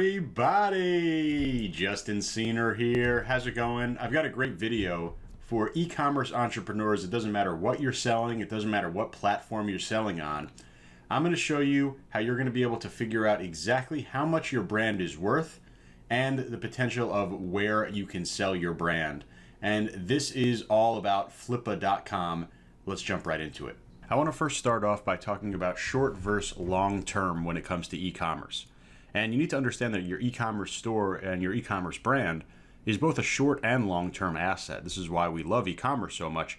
everybody, Justin Senior here. How's it going? I've got a great video for e-commerce entrepreneurs. It doesn't matter what you're selling. It doesn't matter what platform you're selling on. I'm going to show you how you're going to be able to figure out exactly how much your brand is worth and the potential of where you can sell your brand. And this is all about flippa.com. Let's jump right into it. I want to first start off by talking about short versus long term when it comes to e-commerce. And you need to understand that your e-commerce store and your e-commerce brand is both a short and long-term asset. This is why we love e-commerce so much.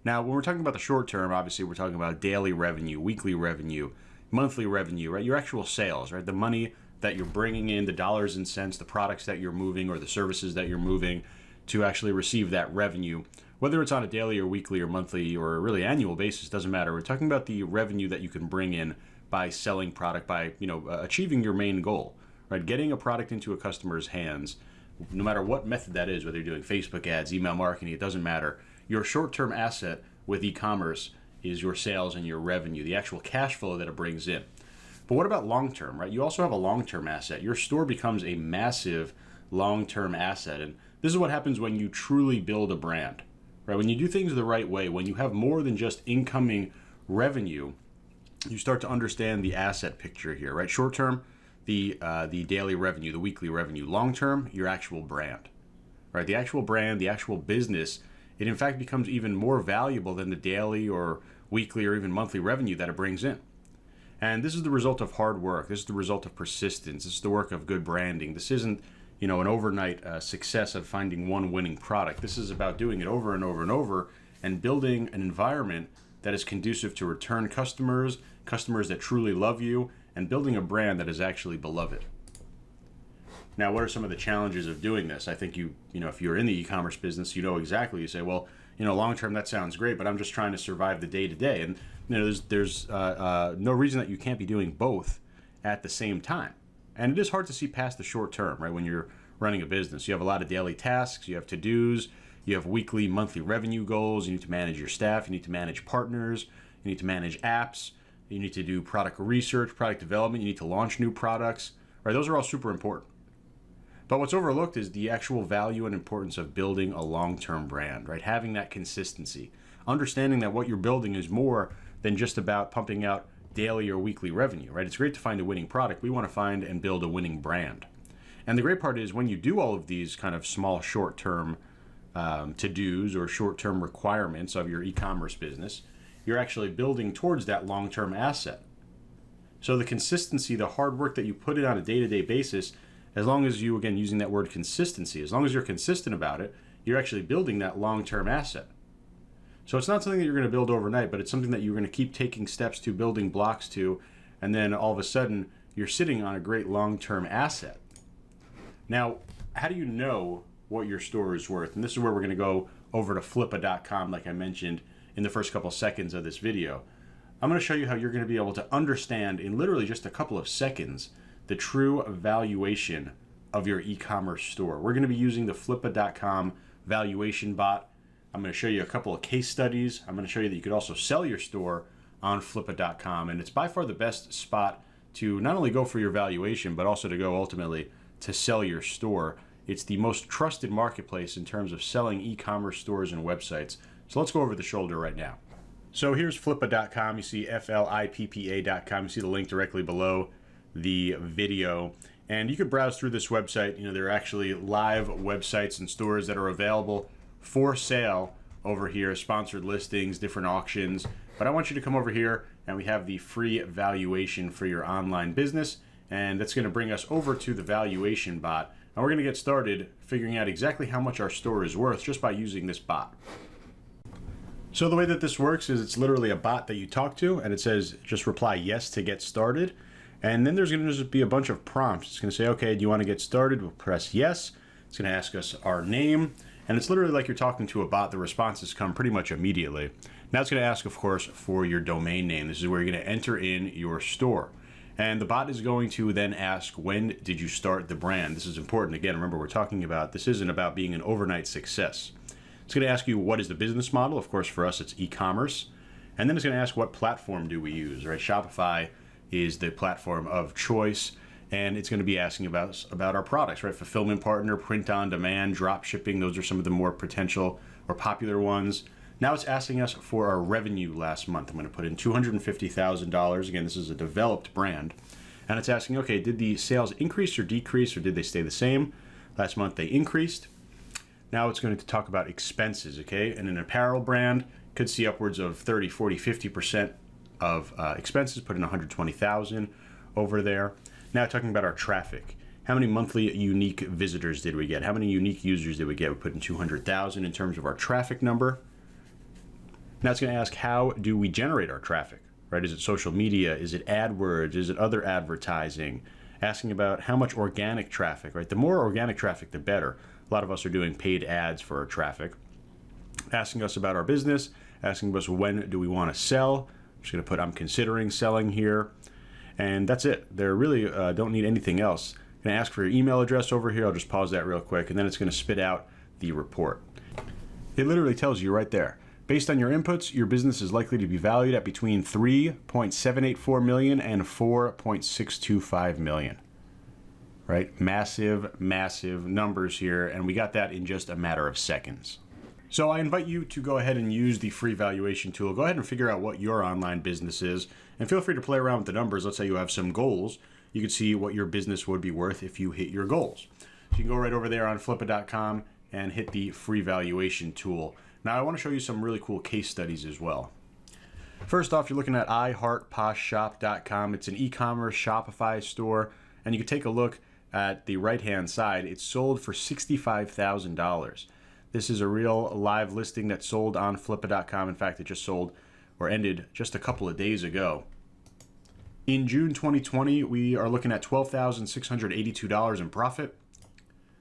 Now, when we're talking about the short term, obviously we're talking about daily revenue, weekly revenue, monthly revenue, right? Your actual sales, right? The money that you're bringing in, the dollars and cents, the products that you're moving or the services that you're moving to actually receive that revenue. Whether it's on a daily or weekly or monthly or really annual basis, doesn't matter. We're talking about the revenue that you can bring in by selling product, by achieving your main goal, right? Getting a product into a customer's hands, no matter what method that is, whether you're doing Facebook ads, email marketing, it doesn't matter. Your short-term asset with e-commerce is your sales and your revenue, the actual cash flow that it brings in. But what about long-term, right? You also have a long-term asset. Your store becomes a massive long-term asset, and this is what happens when you truly build a brand, right? When you do things the right way, when you have more than just incoming revenue, you start to understand the asset picture here, right? Short term, the daily revenue, the weekly revenue. Long term, your actual brand, right? The actual brand, the actual business, it in fact becomes even more valuable than the daily or weekly or even monthly revenue that it brings in. And this is the result of hard work. This is the result of persistence. This is the work of good branding. This isn't, an overnight success of finding one winning product. This is about doing it over and over and over and building an environment that is conducive to return customers, customers that truly love you, and building a brand that is actually beloved. Now, what are some of the challenges of doing this? I think if you're in the e-commerce business, you know exactly. You say, well, long term that sounds great, but I'm just trying to survive the day to day. And there's no reason that you can't be doing both at the same time. And it is hard to see past the short term, right? When you're running a business, you have a lot of daily tasks, you have to-dos, you have weekly, monthly revenue goals. You need to manage your staff. You need to manage partners. You need to manage apps. You need to do product research, product development. You need to launch new products. Right? Those are all super important. But what's overlooked is the actual value and importance of building a long-term brand, right? Having that consistency. Understanding that what you're building is more than just about pumping out daily or weekly revenue, right? It's great to find a winning product. We want to find and build a winning brand. And the great part is when you do all of these kind of small, short-term to-dos or short-term requirements of your e-commerce business, you're actually building towards that long-term asset. So the consistency, the hard work that you put in on a day-to-day basis, as long as you, again, using that word consistency, as long as you're consistent about it, you're actually building that long-term asset. So it's not something that you're going to build overnight, but it's something that you're going to keep taking steps to, building blocks to, and then all of a sudden you're sitting on a great long-term asset. Now, how do you know what your store is worth? And this is where we're going to go over to flippa.com, like I mentioned in the first couple seconds of this video. I'm going to show you how you're going to be able to understand in literally just a couple of seconds the true valuation of your e-commerce store. We're going to be using the flippa.com Valuation Bot. I'm going to show you a couple of case studies. I'm going to show you that you could also sell your store on flippa.com, and it's by far the best spot to not only go for your valuation, but also to go ultimately to sell your store. It's the most trusted marketplace in terms of selling e-commerce stores and websites. So let's go over the shoulder right now. So here's flippa.com. You see flippa.com. You see the link directly below the video. And you could browse through this website. There are actually live websites and stores that are available for sale over here, sponsored listings, different auctions. But I want you to come over here and we have the free valuation for your online business. And that's going to bring us over to the Valuation Bot. And we're going to get started figuring out exactly how much our store is worth just by using this bot. So the way that this works is it's literally a bot that you talk to, and it says just reply yes to get started. And then there's going to just be a bunch of prompts. It's going to say, okay, do you want to get started? We'll press yes. It's going to ask us our name. And it's literally like you're talking to a bot. The responses come pretty much immediately. Now it's going to ask, of course, for your domain name. This is where you're going to enter in your store. And the bot is going to then ask, when did you start the brand? This is important. Again, remember, we're talking about, this isn't about being an overnight success. It's going to ask you, what is the business model? Of course, for us, it's e-commerce. And then it's going to ask, what platform do we use, right? Shopify is the platform of choice. and it's going to be asking about our products, right? Fulfillment partner, print on demand, drop shipping. Those are some of the more potential or popular ones. Now it's asking us for our revenue last month. I'm going to put in $250,000. Again, this is a developed brand. And it's asking, okay, did the sales increase or decrease, or did they stay the same? Last month they increased. Now it's going to talk about expenses, okay? And an apparel brand could see upwards of 30, 40, 50% of expenses, put in 120,000 over there. Now talking about our traffic. How many monthly unique visitors did we get? How many unique users did we get? We put in 200,000 in terms of our traffic number. Now it's going to ask, how do we generate our traffic, right? Is it social media? Is it AdWords? Is it other advertising? Asking about how much organic traffic, right? The more organic traffic, the better. A lot of us are doing paid ads for our traffic. Asking us about our business, asking us when do we want to sell. I'm just going to put I'm considering selling here. And that's it. They really don't need anything else. I'm going to ask for your email address over here. I'll just pause that real quick, and then it's going to spit out the report. It literally tells you right there. Based on your inputs, your business is likely to be valued at between $3.784 million and $4.625 million. Right? Massive, massive numbers here, and we got that in just a matter of seconds. So I invite you to go ahead and use the free valuation tool. Go ahead and figure out what your online business is, and feel free to play around with the numbers. Let's say you have some goals. You can see what your business would be worth if you hit your goals. So you can go right over there on flippa.com and hit the free valuation tool. Now I want to show you some really cool case studies as well. First off, you're looking at iHeartPoshShop.com. It's an e-commerce Shopify store, and you can take a look at the right-hand side. It's sold for $65,000. This is a real live listing that sold on flippa.com. In fact, it just sold or ended just a couple of days ago. In June 2020, we are looking at $12,682 in profit.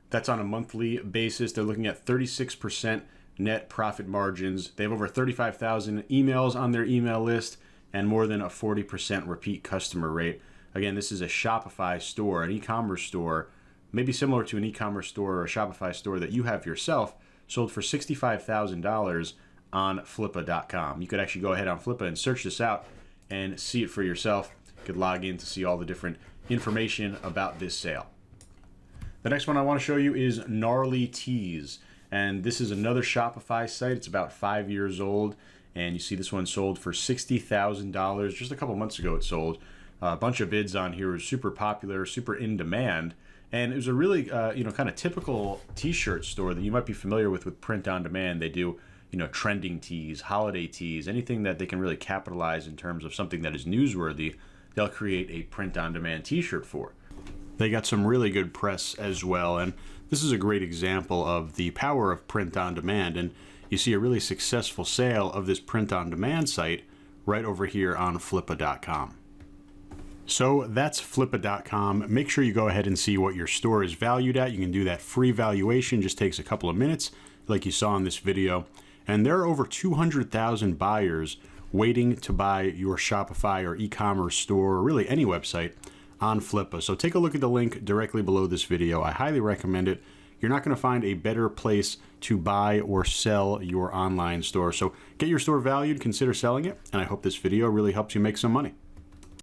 That's on a monthly basis. They're looking at 36% net profit margins. They have over 35,000 emails on their email list and more than a 40% repeat customer rate. Again, this is a Shopify store, an e-commerce store, maybe similar to an e-commerce store or a Shopify store that you have yourself, sold for $65,000 on flippa.com. You could actually go ahead on Flippa and search this out and see it for yourself. You could log in to see all the different information about this sale. The next one I want to show you is Gnarly Teas. And this is another Shopify site. It's about 5 years old. And you see this one sold for $60,000. Just a couple months ago it sold. A bunch of bids on here. It was super popular, super in demand. And it was a really, kind of typical t-shirt store that you might be familiar with print on demand. They do, trending tees, holiday tees, anything that they can really capitalize in terms of something that is newsworthy, they'll create a print on demand t-shirt for. They got some really good press as well. And this is a great example of the power of print on demand. And you see a really successful sale of this print on demand site right over here on flippa.com. So that's flippa.com. Make sure you go ahead and see what your store is valued at. You can do that free valuation, just takes a couple of minutes, like you saw in this video. And there are over 200,000 buyers waiting to buy your Shopify or e-commerce store, or really any website, on Flippa. So take a look at the link directly below this video. I highly recommend it. You're not going to find a better place to buy or sell your online store. So get your store valued, consider selling it, and I hope this video really helps you make some money.